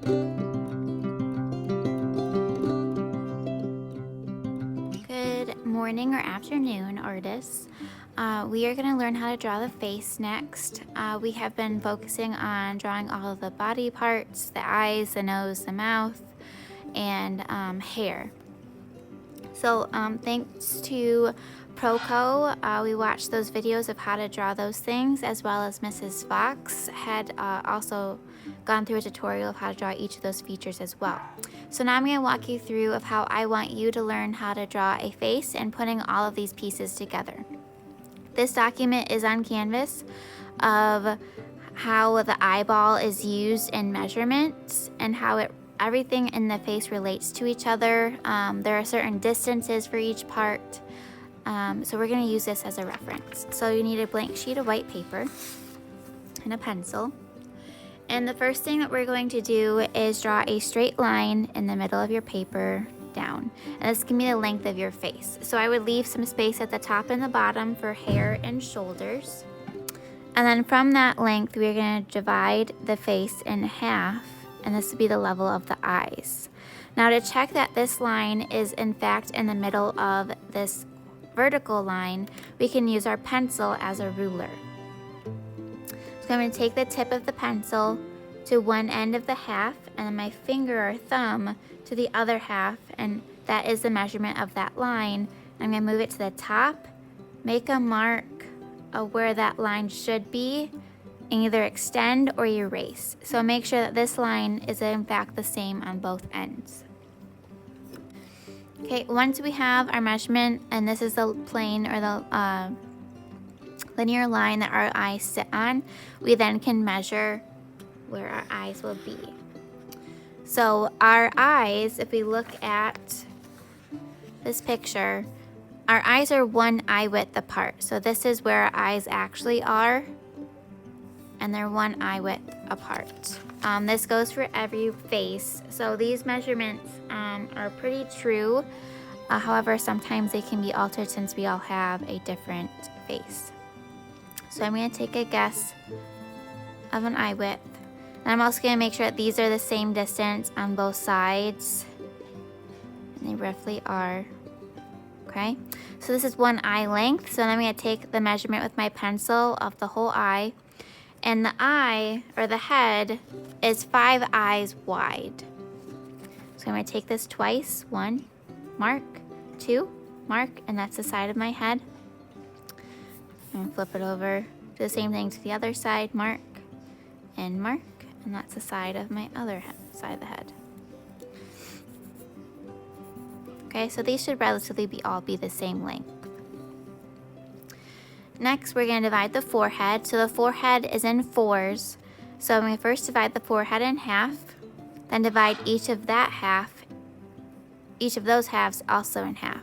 Good morning or afternoon, artists. We are going to learn how to draw the face next. We have been focusing on drawing all of the body parts, the eyes, the nose, the mouth, and hair. So thanks to Proco, we watched those videos of how to draw those things, as well as Mrs. Fox had also gone through a tutorial of how to draw each of those features as well. So now I'm going to walk you through of how I want you to learn how to draw a face and putting all of these pieces together. This document is on Canvas of how the eyeball is used in measurements and how everything in the face relates to each other. There are certain distances for each part. So we're going to use this as a reference. So you need a blank sheet of white paper and a pencil. And the first thing that we're going to do is draw a straight line in the middle of your paper down. And this can be the length of your face. So I would leave some space at the top and the bottom for hair and shoulders. And then from that length, we're going to divide the face in half. And this would be the level of the eyes. Now to check that this line is in fact in the middle of this vertical line, we can use our pencil as a ruler. So I'm going to take the tip of the pencil to one end of the half and then my finger or thumb to the other half, and that is the measurement of that line. I'm going to move it to the top, make a mark of where that line should be, and either extend or erase. So make sure that this line is in fact the same on both ends. Okay, once we have our measurement, and this is the plane or the linear line that our eyes sit on, we then can measure where our eyes will be. So our eyes, if we look at this picture, our eyes are one eye width apart. So this is where our eyes actually are, and they're one eye width apart. This goes for every face. So these measurements are pretty true. However, sometimes they can be altered since we all have a different face. So I'm going to take a guess of an eye width. And I'm also going to make sure that these are the same distance on both sides. And they roughly are. Okay, so this is one eye length. So then I'm going to take the measurement with my pencil of the whole eye. And the eye, or the head, is 5 eyes wide. So I'm going to take this twice. 1, mark, 2, mark, and that's the side of my head. I'm going to flip it over, do the same thing to the other side, mark, and that's the side of my other side of the head. Okay, so these should relatively all be the same length. Next, we're going to divide the forehead. So the forehead is in 4s. So I'm going to first divide the forehead in half, then divide each of those halves also in half.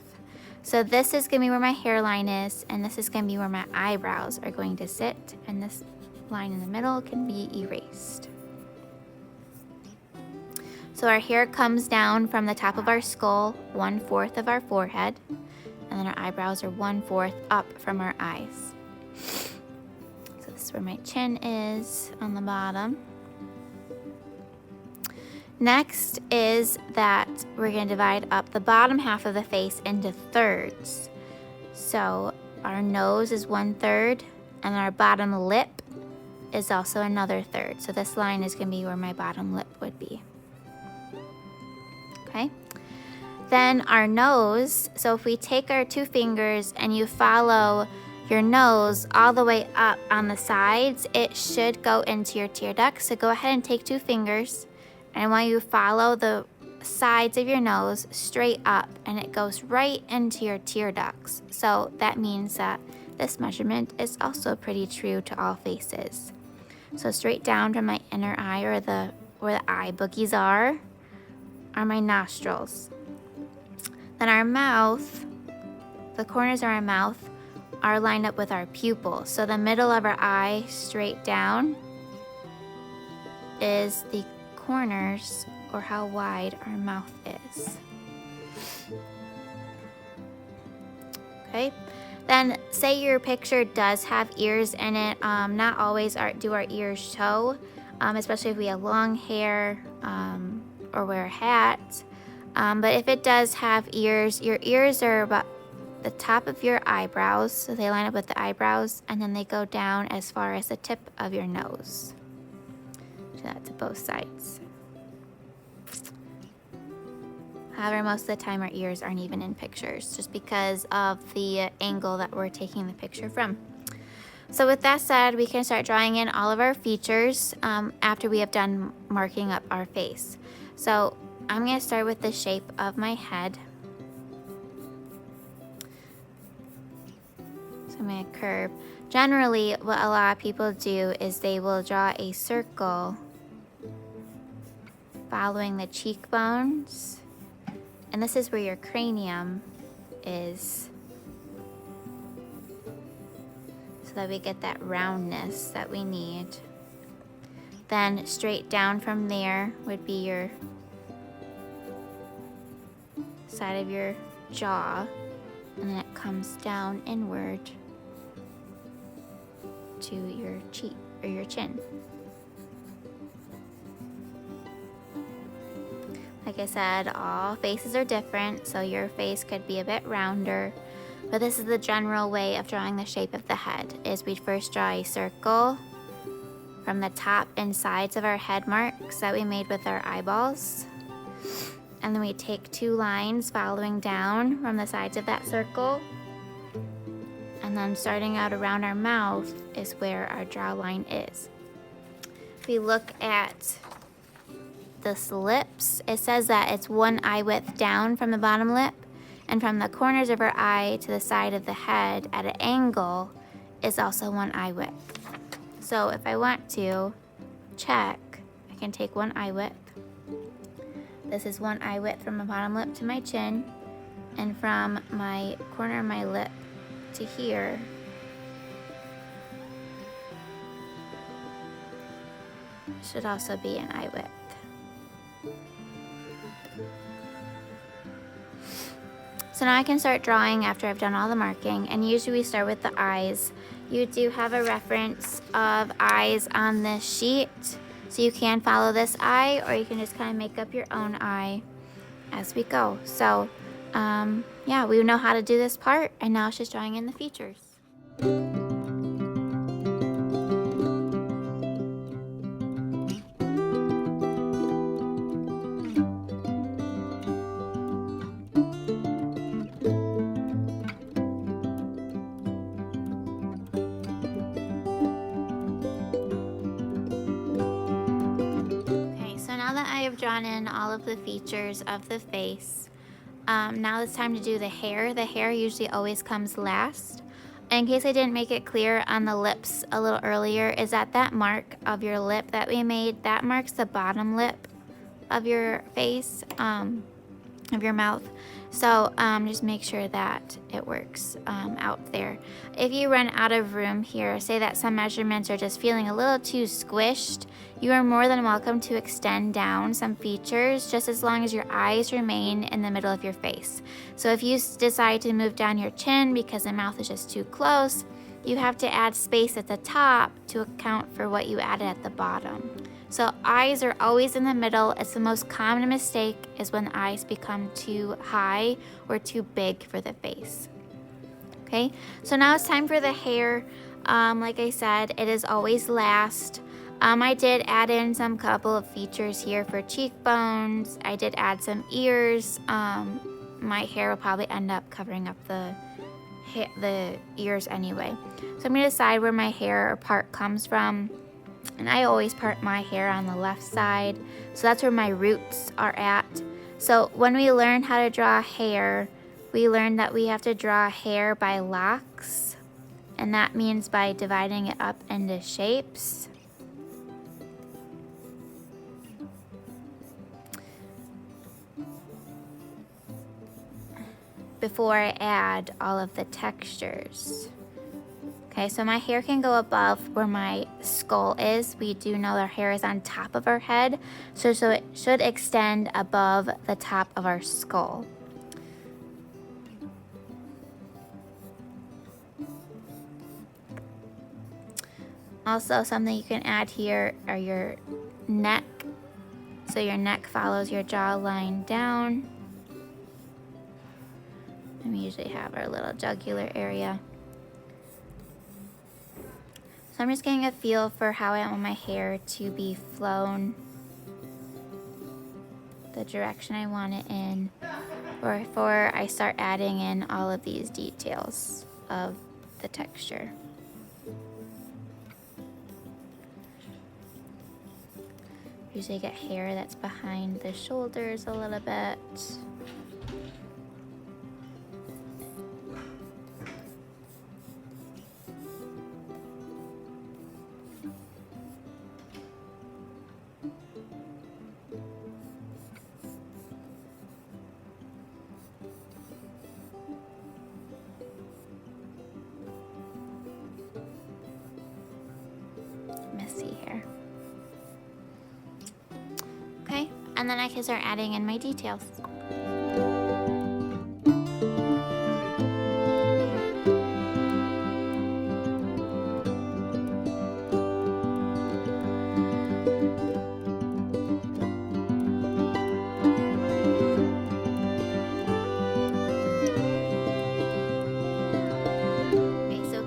So this is going to be where my hairline is, and this is going to be where my eyebrows are going to sit, and this line in the middle can be erased. So our hair comes down from the top of our skull, 1/4 of our forehead, and then our eyebrows are 1/4 up from our eyes. So this is where my chin is on the bottom. Next is that we're going to divide up the bottom half of the face into thirds. So our nose is 1/3, and our bottom lip is also another third. So this line is going to be where my bottom lip would be. Okay. Then our nose, so if we take our 2 fingers and you follow your nose all the way up on the sides, it should go into your tear duct. So go ahead and take 2 fingers, and I want you to follow the sides of your nose straight up, and it goes right into your tear ducts. So that means that this measurement is also pretty true to all faces. So straight down from my inner eye, or where the eye boogies are my nostrils. Then our mouth, the corners of our mouth are lined up with our pupils. So the middle of our eye straight down is the corners, or how wide our mouth is. Okay, then say your picture does have ears in it. Not always do our ears show. especially if we have long hair or wear a hat. But if it does have ears, your ears are about the top of your eyebrows, so they line up with the eyebrows, and then they go down as far as the tip of your nose. So that's both sides. However, most of the time our ears aren't even in pictures, just because of the angle that we're taking the picture from. So with that said, we can start drawing in all of our features after we have done marking up our face. So I'm going to start with the shape of my head. So I'm going to curve. Generally, what a lot of people do is they will draw a circle following the cheekbones. And this is where your cranium is, so that we get that roundness that we need. Then straight down from there would be your side of your jaw, and then it comes down inward to your cheek or your chin. Like I said, all faces are different, so your face could be a bit rounder, but this is the general way of drawing the shape of the head. Is we first draw a circle from the top and sides of our head marks that we made with our eyeballs, and then we take 2 lines following down from the sides of that circle, and then starting out around our mouth is where our draw line is. If we look at this lips, it says that it's 1 eye width down from the bottom lip, and from the corners of our eye to the side of the head at an angle is also 1 eye width. So if I want to check, I can take 1 eye width. This is 1 eye width from the bottom lip to my chin, and from my corner of my lip to here should also be an eye width. So now I can start drawing after I've done all the marking, and usually we start with the eyes. You do have a reference of eyes on this sheet, so you can follow this eye, or you can just kind of make up your own eye as we go. So yeah, we know how to do this part, and now it's just drawing in the features. I have drawn in all of the features of the face. Now it's time to do the hair. The hair usually always comes last. In case I didn't make it clear on the lips a little earlier, is that mark of your lip that we made, that marks the bottom lip of your face, of your mouth. So just make sure that it works out there. If you run out of room here, say that some measurements are just feeling a little too squished, you are more than welcome to extend down some features, just as long as your eyes remain in the middle of your face. So if you decide to move down your chin because the mouth is just too close, you have to add space at the top to account for what you added at the bottom. So eyes are always in the middle. It's the most common mistake is when the eyes become too high or too big for the face. Okay, so now it's time for the hair. Like I said, it is always last. I did add in some couple of features here for cheekbones. I did add some ears. My hair will probably end up covering up the ears anyway. So I'm going to decide where my hair or part comes from. And I always part my hair on the left side. So that's where my roots are at. So when we learn how to draw hair, we learned that we have to draw hair by locks. And that means by dividing it up into shapes. Before I add all of the textures. Okay, so my hair can go above where my skull is. We do know our hair is on top of our head, so it should extend above the top of our skull. Also, something you can add here are your neck. So your neck follows your jawline down. And we usually have our little jugular area. So I'm just getting a feel for how I want my hair to be flown, the direction I want it in, before I start adding in all of these details of the texture. Usually get hair that's behind the shoulders a little bit. Messy hair. Okay, and then I can start adding in my details.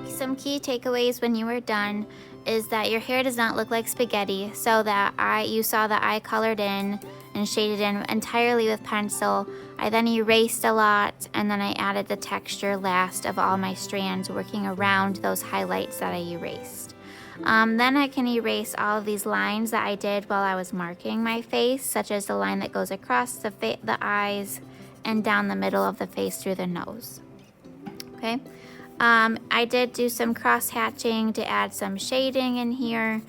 Some key takeaways when you are done is that your hair does not look like spaghetti, so that you saw that I colored in and shaded in entirely with pencil. I then erased a lot, and then I added the texture last of all my strands, working around those highlights that I erased. Then I can erase all of these lines that I did while I was marking my face, such as the line that goes across the eyes and down the middle of the face through the nose. Okay. I did do some cross hatching to add some shading in here,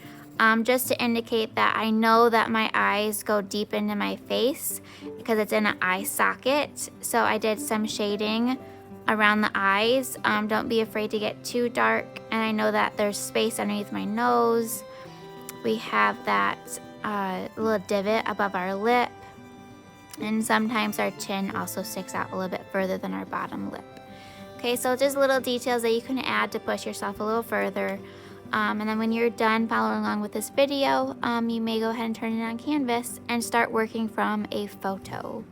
just to indicate that I know that my eyes go deep into my face because it's in an eye socket. So I did some shading around the eyes. Don't be afraid to get too dark. And I know that there's space underneath my nose. We have that little divot above our lip. And sometimes our chin also sticks out a little bit further than our bottom lip. Okay, so just little details that you can add to push yourself a little further. And then when you're done following along with this video, you may go ahead and turn it on canvas and start working from a photo.